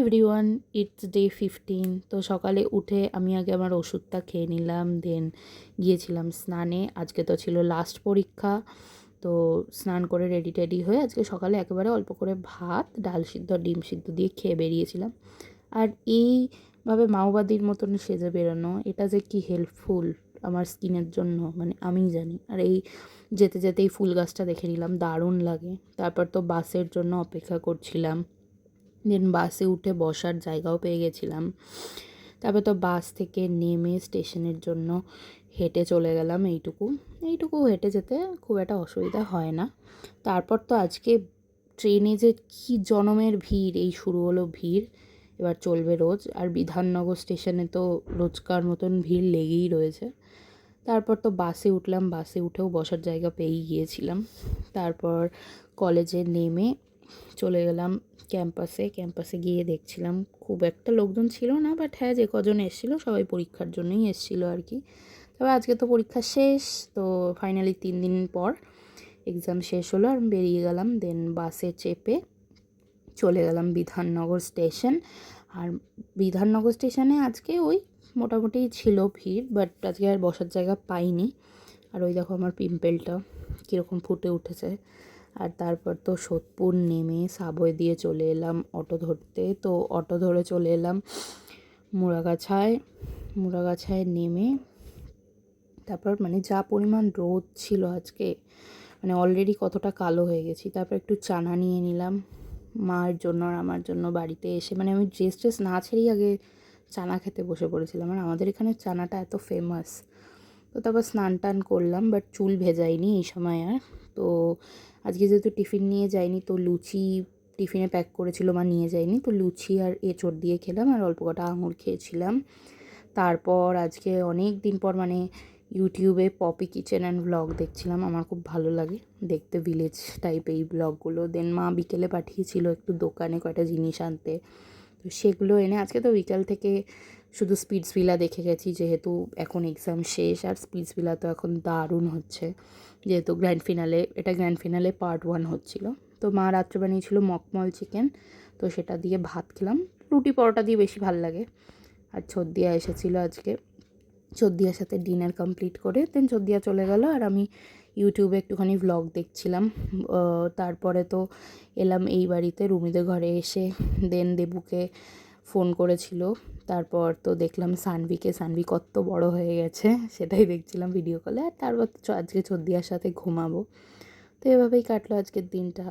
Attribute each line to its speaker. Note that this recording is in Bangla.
Speaker 1: Everyone, it's day 15। তো সকালে উঠে আমি আগে আমার ওষুধটা খেয়ে নিলাম, দেন গিয়েছিলাম স্নানে। আজকে তো ছিল লাস্ট পরীক্ষা, তো স্নান করে রেডি টেডি হয়ে আজকে সকালে একেবারে অল্প করে ভাত, ডাল সিদ্ধ, ডিম সিদ্ধ দিয়ে খেয়ে বেরিয়েছিলাম। আর এইভাবে মাওবাদীর মতন সেজে বেরোনো, এটা যে কি হেল্পফুল আমার স্কিনের জন্য মানে আমিই জানি। আর এই যেতে যেতেই ফুল গাছটা দেখে নিলাম, দারুণ লাগে। তারপর তো বাসের জন্য অপেক্ষা করছিলাম, দেন বাসে উঠে বসার জায়গাও পেয়ে গেছিলাম। তারপর তো বাস থেকে নেমে স্টেশনের জন্য হেঁটে চলে গেলাম। এইটুকু হেঁটে যেতে খুব একটা অসুবিধা হয় না। তারপর তো আজকে ট্রেনে যে কী জনমের ভিড়, এই শুরু হলো ভিড়, এবার চলবে রোজ। আর বিধাননগর স্টেশনে তো রোজকার মতন ভিড় লেগেই রয়েছে। তারপর তো বাসে উঠলাম, বাসে উঠেও বসার জায়গা পেয়েই গিয়েছিলাম। তারপর কলেজে নেমে চলে গেলাম ক্যাম্পাসে গিয়ে দেখছিলাম খুব একটা লোকজন ছিল না, বাট হ্যাঁ যে কজন এসেছিলো সবাই পরীক্ষার জন্যই এসেছিলো আর কি। তবে আজকে তো পরীক্ষা শেষ, তো ফাইনালি 3 দিন পর এক্সাম শেষ হলো আর বেরিয়ে গেলাম। দেন বাসে চেপে চলে গেলাম বিধাননগর স্টেশন। আর বিধাননগর স্টেশনে আজকে ওই মোটামুটি ছিল ভিড়, বাট আজকে আর বসার জায়গা পাইনি। আর ওই দেখো আমার পিম্পলটা কীরকম ফুটে উঠেছে। আর তারপর তো সোদপুর নেমে সাবওয়ে দিয়ে চলে এলাম অটো ধরতে। তো অটো ধরে চলে এলাম মুড়াগাছায় নেমে তারপর মানে যা পরিমাণ রোদ ছিল আজকে, মানে অলরেডি কতটা কালো হয়ে গেছি। তারপর একটু চানা নিয়ে নিলাম মায়ের জন্য আর আমার জন্য। বাড়িতে এসে মানে আমি ড্রেস না ছেড়েই আগে চানা খেতে বসে পড়েছিলাম, আর আমাদের এখানে চানাটা এত ফেমাস। তো তারপর স্নান টান করলাম, বাট চুল ভেজাইনি এই সময় আর। তো আজকে যেহেতু টিফিন নিয়ে যাইনি, তো লুচি টিফিনে প্যাক করেছিল মা, নিয়ে যাইনি, তো লুচি আর এঁচোড় দিয়ে খেলাম আর অল্প কটা আঙুর খেয়েছিলাম। তারপর আজকে অনেক দিন পর মানে ইউটিউবে পপি কিচেন অ্যান্ড ব্লগ দেখছিলাম, আমার খুব ভালো লাগে দেখতে ভিলেজ টাইপ এই ব্লগগুলো। দেন মা বিকেলে পাঠিয়েছিল একটু দোকানে কয়টা জিনিস আনতে, তো সেগুলো এনে আজকে তো বিকাল থেকে শুধু স্পিটসভিলা দেখে গেছি, যেহেতু এখন এক্সাম শেষ। আর স্পিটসভিলা তো এখন দারুণ হচ্ছে, যেহেতু গ্র্যান্ড ফিনালে পার্ট 1 হচ্ছিলো। তো মা রাত্রে বানিয়েছিল মকমল চিকেন, তো সেটা দিয়ে ভাত খেলাম। রুটি পরোটা দিয়ে বেশি ভাল লাগে। আর ছোদ্দিয়া এসেছিলো আজকে, ছোদ্দিয়ার সাথে ডিনার কমপ্লিট করে দেন ছোদ্দিয়া চলে গেল আর আমি ইউটিউবে একটুখানি ভ্লগ দেখছিলাম। তারপরে তো এলাম এই বাড়িতে রুমিদের ঘরে এসে, দেন দেবুকে ফোন করেছিল। তারপর তো দেখলাম সানভি কত বড় হয়ে গেছে সেটাই দেখছিলাম ভিডিও কলে। আর তারপর তো আজকে ছোদ্দিয়ার সাথে ঘুমাবো। তো এভাবেই কাটলো আজকের দিনটা।